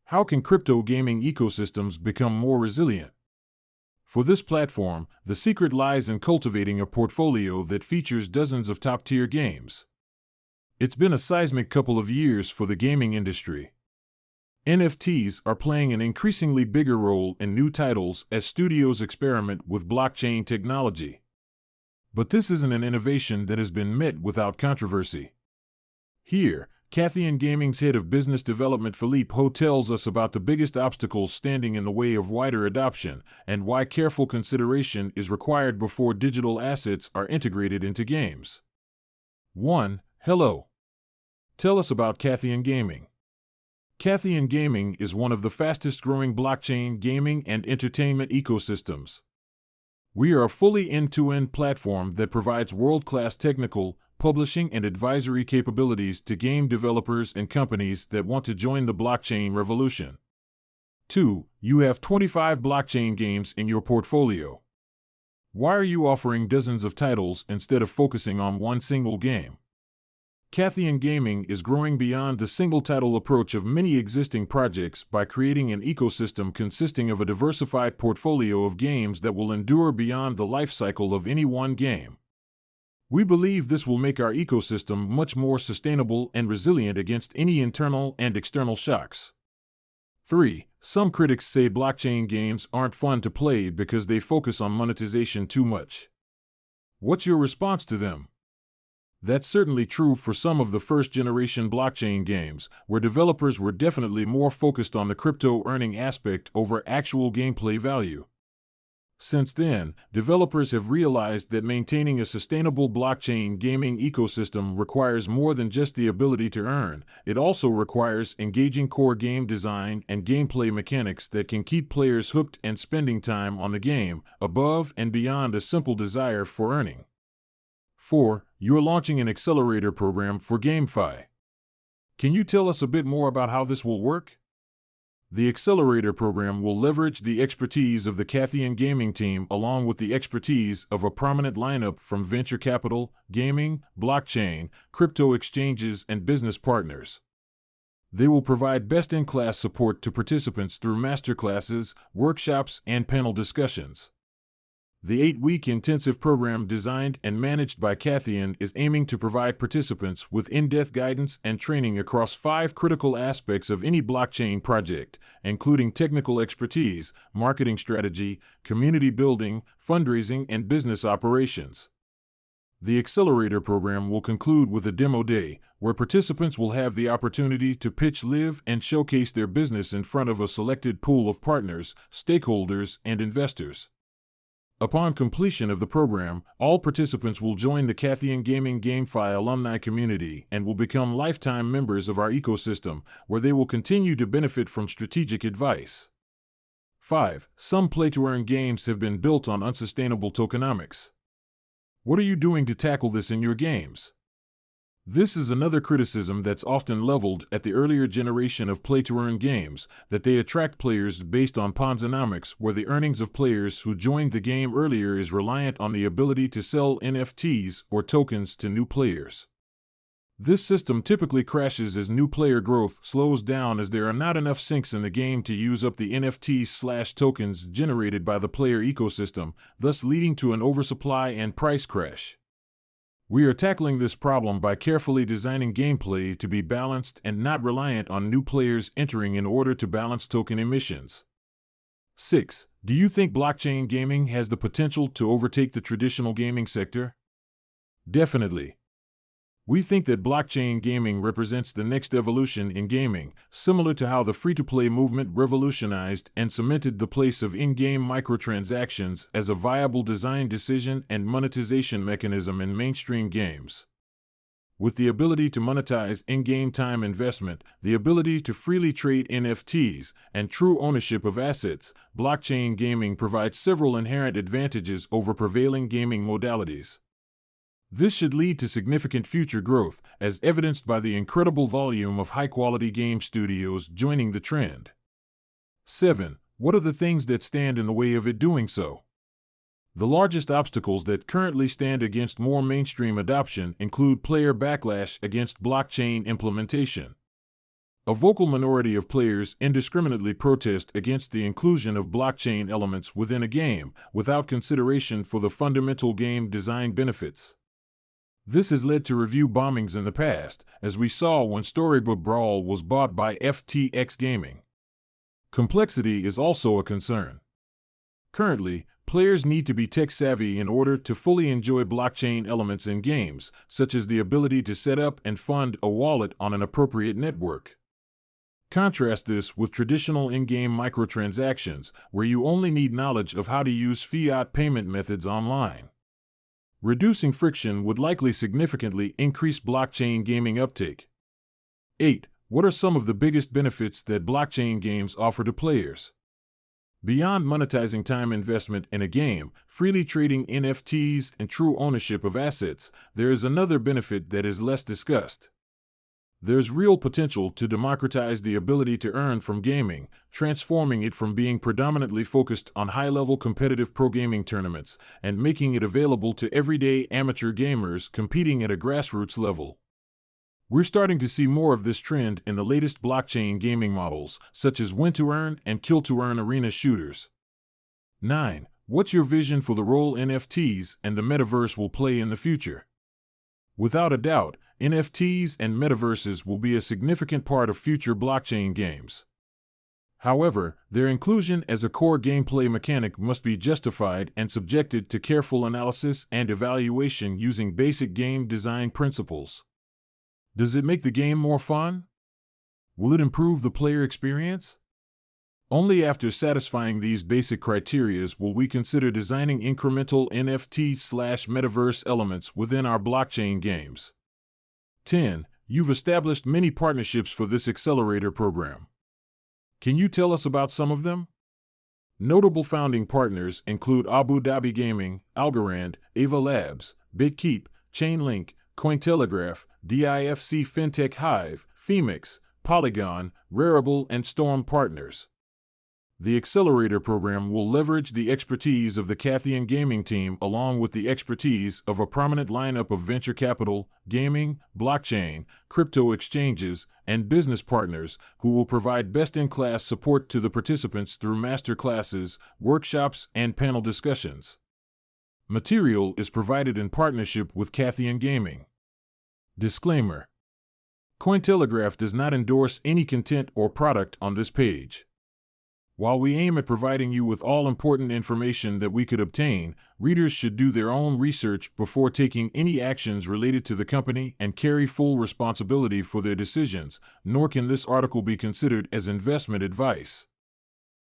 How can crypto gaming ecosystems become more resilient? For this platform, the secret lies in cultivating a portfolio that features dozens of top-tier games. It's been a seismic couple of years for the gaming industry. NFTs are playing an increasingly bigger role in new titles as studios experiment with blockchain technology. But this isn't an innovation that has been met without controversy. Here, Cathian Gaming's head of business development Philippe Ho tells us about the biggest obstacles standing in the way of wider adoption and why careful consideration is required before digital assets are integrated into games. 1. Hello. Tell us about Cathian Gaming. Cathian Gaming is one of the fastest-growing blockchain gaming and entertainment ecosystems. We are a fully end-to-end platform that provides world-class technical, publishing, and advisory capabilities to game developers and companies that want to join the blockchain revolution. 2. You have 25 blockchain games in your portfolio. Why are you offering dozens of titles instead of focusing on one single game? Cathian Gaming is growing beyond the single-title approach of many existing projects by creating an ecosystem consisting of a diversified portfolio of games that will endure beyond the life cycle of any one game. We believe this will make our ecosystem much more sustainable and resilient against any internal and external shocks. 3. Some critics say blockchain games aren't fun to play because they focus on monetization too much. What's your response to them? That's certainly true for some of the first-generation blockchain games, where developers were definitely more focused on the crypto earning aspect over actual gameplay value. Since then, developers have realized that maintaining a sustainable blockchain gaming ecosystem requires more than just the ability to earn. It also requires engaging core game design and gameplay mechanics that can keep players hooked and spending time on the game, above and beyond a simple desire for earning. 4. You're launching an accelerator program for GameFi. Can you tell us a bit more about how this will work? The accelerator program will leverage the expertise of the Cathian Gaming team along with the expertise of a prominent lineup from venture capital, gaming, blockchain, crypto exchanges, and business partners. They will provide best-in-class support to participants through masterclasses, workshops, and panel discussions. The 8-week intensive program designed and managed by Cathian is aiming to provide participants with in-depth guidance and training across 5 critical aspects of any blockchain project, including technical expertise, marketing strategy, community building, fundraising, and business operations. The accelerator program will conclude with a demo day, where participants will have the opportunity to pitch live and showcase their business in front of a selected pool of partners, stakeholders, and investors. Upon completion of the program, all participants will join the Cathian Gaming GameFi alumni community and will become lifetime members of our ecosystem, where they will continue to benefit from strategic advice. 5. Some play-to-earn games have been built on unsustainable tokenomics. What are you doing to tackle this in your games? This is another criticism that's often leveled at the earlier generation of play-to-earn games, that they attract players based on Ponzonomics, where the earnings of players who joined the game earlier is reliant on the ability to sell NFTs or tokens to new players. This system typically crashes as new player growth slows down as there are not enough sinks in the game to use up the NFTs/tokens generated by the player ecosystem, thus leading to an oversupply and price crash. We are tackling this problem by carefully designing gameplay to be balanced and not reliant on new players entering in order to balance token emissions. 6. Do you think blockchain gaming has the potential to overtake the traditional gaming sector? Definitely. We think that blockchain gaming represents the next evolution in gaming, similar to how the free-to-play movement revolutionized and cemented the place of in-game microtransactions as a viable design decision and monetization mechanism in mainstream games. With the ability to monetize in-game time investment, the ability to freely trade NFTs, and true ownership of assets, blockchain gaming provides several inherent advantages over prevailing gaming modalities. This should lead to significant future growth, as evidenced by the incredible volume of high-quality game studios joining the trend. 7. What are the things that stand in the way of it doing so? The largest obstacles that currently stand against more mainstream adoption include player backlash against blockchain implementation. A vocal minority of players indiscriminately protest against the inclusion of blockchain elements within a game without consideration for the fundamental game design benefits. This has led to review bombings in the past, as we saw when Storybook Brawl was bought by FTX Gaming. Complexity is also a concern. Currently, players need to be tech-savvy in order to fully enjoy blockchain elements in games, such as the ability to set up and fund a wallet on an appropriate network. Contrast this with traditional in-game microtransactions, where you only need knowledge of how to use fiat payment methods online. Reducing friction would likely significantly increase blockchain gaming uptake. 8. What are some of the biggest benefits that blockchain games offer to players? Beyond monetizing time investment in a game, freely trading NFTs, and true ownership of assets, there is another benefit that is less discussed. There's real potential to democratize the ability to earn from gaming, transforming it from being predominantly focused on high-level competitive pro-gaming tournaments and making it available to everyday amateur gamers competing at a grassroots level. We're starting to see more of this trend in the latest blockchain gaming models, such as win-to-earn and kill-to-earn arena shooters. 9. What's your vision for the role NFTs and the metaverse will play in the future? Without a doubt, NFTs and metaverses will be a significant part of future blockchain games. However, their inclusion as a core gameplay mechanic must be justified and subjected to careful analysis and evaluation using basic game design principles. Does it make the game more fun? Will it improve the player experience? Only after satisfying these basic criteria will we consider designing incremental NFT/metaverse elements within our blockchain games. 10. You've established many partnerships for this accelerator program. Can you tell us about some of them? Notable founding partners include Abu Dhabi Gaming, Algorand, Ava Labs, BitKeep, Chainlink, Cointelegraph, DIFC Fintech Hive, Femix, Polygon, Rarible, and Storm Partners. The Accelerator program will leverage the expertise of the Cathian Gaming team along with the expertise of a prominent lineup of venture capital, gaming, blockchain, crypto exchanges, and business partners who will provide best-in-class support to the participants through master classes, workshops, and panel discussions. Material is provided in partnership with Cathian Gaming. Disclaimer: Cointelegraph does not endorse any content or product on this page. While we aim at providing you with all important information that we could obtain, readers should do their own research before taking any actions related to the company and carry full responsibility for their decisions, nor can this article be considered as investment advice.